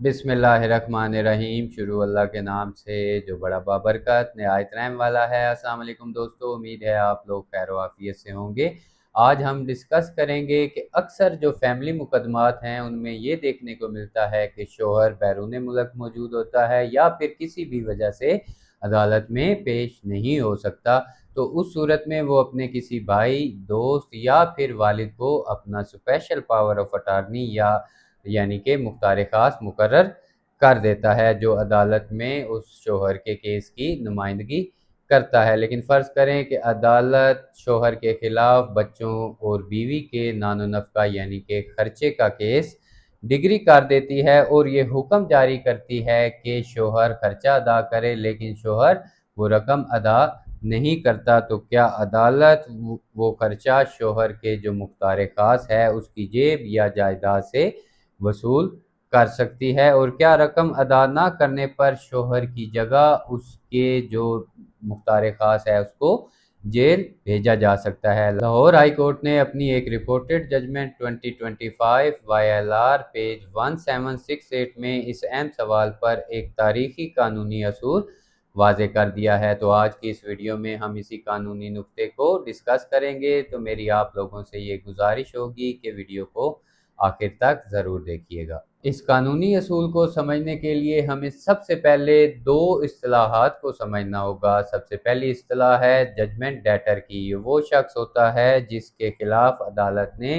बिस्मिल्लाहिर्रहमानिर्रहीम। शुरू अल्लाह के नाम से जो बड़ा बाबरकत नहायत रहम वाला है। अस्सलाम वालेकुम दोस्तों, उम्मीद है आप लोग खैर आफियत से होंगे। आज हम डिस्कस करेंगे कि अक्सर जो फैमिली मुकदमात हैं उनमें ये देखने को मिलता है कि शोहर बैरून मुल्क मौजूद होता है या फिर किसी भी वजह से अदालत में पेश नहीं हो सकता। तो उस सूरत में वो अपने किसी भाई, दोस्त या फिर वालिद को अपना स्पेशल पावर ऑफ अटार्नी या यानी कि मुख्तार ख़ास मुकर्रर कर देता है, जो अदालत में उस शोहर के केस की नुमाइंदगी करता है। लेकिन फ़र्ज़ करें कि अदालत शोहर के ख़िलाफ़ बच्चों और बीवी के नानो नफ़का यानी कि ख़र्चे का केस डिग्री कर देती है और ये हुक्म जारी करती है कि शोहर ख़र्चा अदा करे, लेकिन शोहर वो रकम अदा नहीं करता। तो क्या अदालत वो ख़र्चा शोहर के जो मुख्तार ख़ास है उसकी जेब या जायदाद से वसूल कर सकती है, और क्या रकम अदा ना करने पर शोहर की जगह उसके जो मुख्तार ख़ास है उसको जेल भेजा जा सकता है। लाहौर हाई कोर्ट ने अपनी एक रिपोर्टेड जजमेंट 2025 YLR पेज 1768 में इस अहम सवाल पर एक तारीखी कानूनी असूल वाज़े कर दिया है। तो आज की इस वीडियो में हम इसी कानूनी नुक्ते को डिस्कस करेंगे। तो मेरी आप लोगों से ये गुजारिश होगी कि वीडियो को आखिर तक ज़रूर देखिएगा। इस कानूनी असूल को समझने के लिए हमें सबसे पहले दो इस्तिलाहात को समझना होगा। सबसे पहली इस्तिलाह है जजमेंट डेटर की। ये वो शख्स होता है जिसके खिलाफ अदालत ने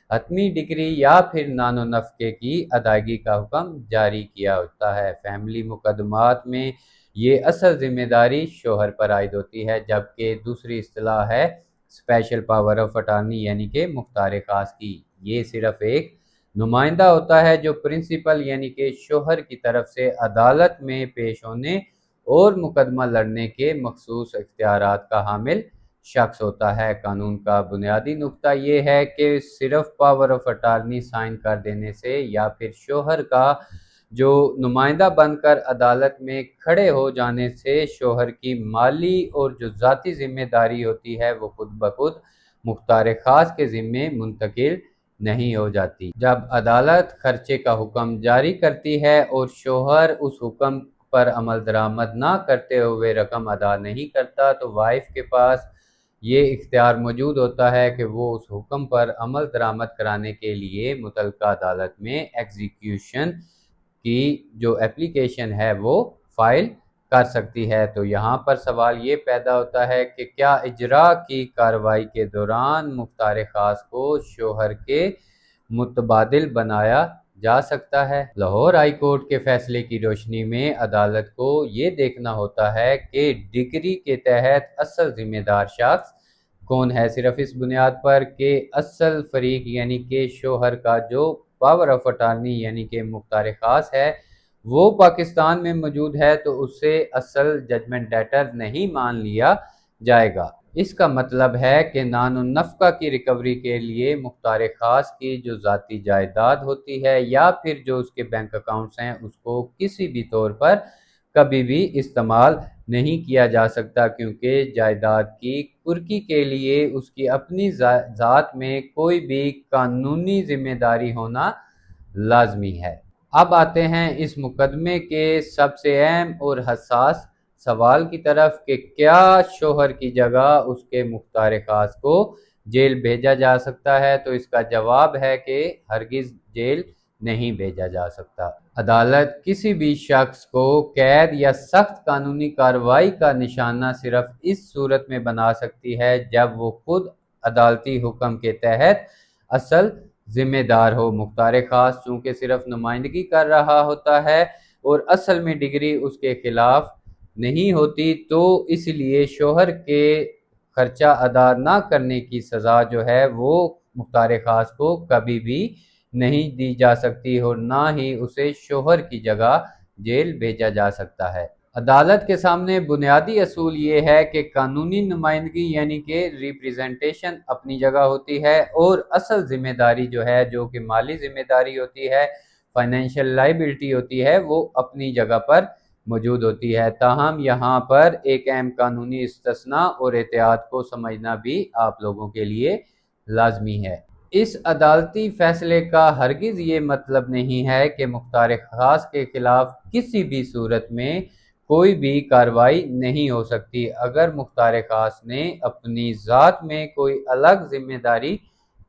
हतमी डिग्री या फिर नानो नफ़के की अदायगी का हुक्म जारी किया होता है। फैमिली मुकदमात में ये असल जिम्मेदारी शोहर पर आयद होती है, जबकि दूसरी इस्तिलाह है स्पेशल पावर ऑफ अटार्नी यानी कि मुख्तार ख़ास की। ये सिर्फ एक नुमाइंदा होता है जो प्रिंसिपल यानी कि शोहर की तरफ से अदालत में पेश होने और मुकदमा लड़ने के मखसूस इख्तियारात का हामिल शख्स होता है। कानून का बुनियादी नुक्ता ये है कि सिर्फ पावर ऑफ अटार्नी साइन कर देने से या फिर शोहर का जो नुमाइंदा बनकर अदालत में खड़े हो जाने से शोहर की माली और जो ज़ाती जिम्मेदारी होती है वो खुद ब खुद मुख्तार ख़ास के ज़िम्मे मुंतकिल नहीं हो जाती। जब अदालत खर्चे का हुक्म जारी करती है और शोहर उस हुक्म पर अमल दरामद ना करते हुए रकम अदा नहीं करता, तो वाइफ के पास ये इख्तियार मौजूद होता है कि वो उस हुक्म पर अमल दरामद कराने के लिए मुतल्लिका अदालत में एग्जीक्यूशन की जो एप्लीकेशन है वो फाइल कर सकती है। तो यहाँ पर सवाल ये पैदा होता है कि क्या इजरा की कार्रवाई के दौरान मुख्तार ख़ास को शोहर के मुतबादिल बनाया जा सकता है। लाहौर हाई कोर्ट के फैसले की रोशनी में अदालत को ये देखना होता है कि डिग्री के तहत असल जिम्मेदार शख्स कौन है, सिर्फ इस बुनियाद पर कि असल फरीक यानी कि शोहर का जो पावर ऑफ अटार्नी यानी कि मुख्तार ख़ास है वो पाकिस्तान में मौजूद है, तो उससे असल जजमेंट डेटर नहीं मान लिया जाएगा। इसका मतलब है कि नानो नफ़का की रिकवरी के लिए मुख्तार ख़ास की जो ज़ाती जायदाद होती है या फिर जो उसके बैंक अकाउंट्स हैं उसको किसी भी तौर पर कभी भी इस्तेमाल नहीं किया जा सकता, क्योंकि जायदाद की कुर्की के लिए उसकी अपनी ज़ात में कोई भी कानूनी जिम्मेदारी होना लाजमी है। अब आते हैं इस मुकदमे के सबसे अहम और हसास सवाल की तरफ कि क्या शोहर की जगह उसके मुख्तार ख़ास को जेल भेजा जा सकता है। तो इसका जवाब है कि हरगिज़ जेल नहीं भेजा जा सकता। अदालत किसी भी शख्स को कैद या सख्त कानूनी कार्रवाई का निशाना सिर्फ इस सूरत में बना सकती है जब वो खुद अदालती हुक्म के तहत असल जिम्मेदार हो। मुख्तार ख़ास चूँकि सिर्फ नुमाइंदगी कर रहा होता है और असल में डिग्री उसके खिलाफ नहीं होती, तो इसलिए शोहर के खर्चा अदा ना करने की सज़ा जो है वो मुख्तार ख़ास को कभी भी नहीं दी जा सकती और ना ही उसे शोहर की जगह जेल भेजा जा सकता है। अदालत के सामने बुनियादी असूल ये है कि कानूनी नुमाइंदगी यानी कि रिप्रेजेंटेशन अपनी जगह होती है और असल जिम्मेदारी जो है, जो कि माली जिम्मेदारी होती है, फाइनेंशियल लाइबिलिटी होती है, वो अपनी जगह पर मौजूद होती है। ताहम यहाँ पर एक अहम कानूनी इस्तिस्ना और एहतियात को समझना भी आप लोगों के लिए लाजमी है। اس عدالتی فیصلے کا ہرگز یہ مطلب نہیں ہے کہ مختار خاص کے خلاف کسی بھی صورت میں کوئی بھی کارروائی نہیں ہو سکتی۔ اگر مختار خاص نے اپنی ذات میں کوئی الگ ذمہ داری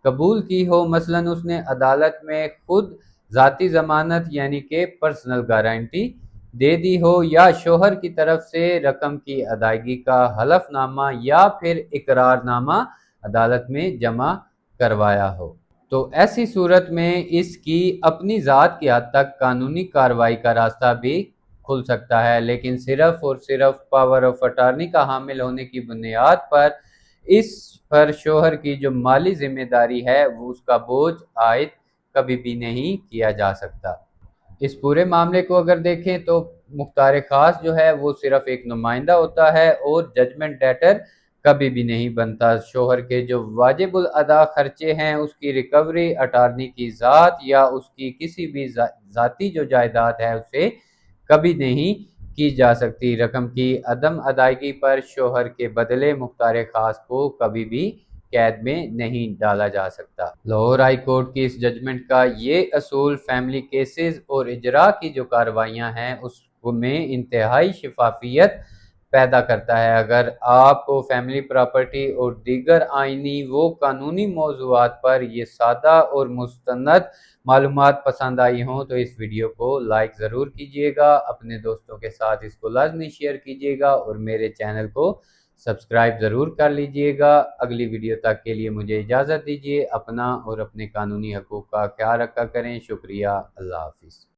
قبول کی ہو، مثلاً اس نے عدالت میں خود ذاتی ضمانت یعنی کہ پرسنل گارنٹی دے دی ہو، یا شوہر کی طرف سے رقم کی ادائیگی کا حلف نامہ یا پھر اقرار نامہ عدالت میں جمع کروایا ہو، تو ایسی صورت میں اس کی اپنی ذات کی حد تک قانونی کارروائی کا راستہ بھی کھل سکتا ہے، لیکن صرف اور صرف پاور آف اٹارنی کا حامل ہونے کی بنیاد پر اس پر شوہر کی جو مالی ذمہ داری ہے وہ اس کا بوجھ عائد کبھی بھی نہیں کیا جا سکتا۔ اس پورے معاملے کو اگر دیکھیں تو مختار خاص جو ہے وہ صرف ایک نمائندہ ہوتا ہے اور ججمنٹ ڈیٹر کبھی بھی نہیں بنتا۔ شوہر کے جو واجب الادا خرچے ہیں اس کی ریکوری اٹارنی کی ذات یا اس کی کسی بھی ذاتی جو جائیداد ہے اسے کبھی نہیں کی جا سکتی۔ رقم کی عدم ادائیگی پر شوہر کے بدلے مختار خاص کو کبھی بھی قید میں نہیں ڈالا جا سکتا۔ لاہور ہائی کورٹ کی اس ججمنٹ کا یہ اصول فیملی کیسز اور اجراء کی جو کارروائیاں ہیں اس میں انتہائی شفافیت پیدا کرتا ہے۔ اگر آپ کو فیملی پراپرٹی اور دیگر آئینی و قانونی موضوعات پر یہ سادہ اور مستند معلومات پسند آئی ہوں تو اس ویڈیو کو لائک ضرور کیجیے گا، اپنے دوستوں کے ساتھ اس کو لازمی شیئر کیجیے گا اور میرے چینل کو سبسکرائب ضرور کر لیجیے گا۔ اگلی ویڈیو تک کے لیے مجھے اجازت دیجیے، اپنا اور اپنے قانونی حقوق کا خیال رکھا کریں۔ شکریہ، اللہ حافظ۔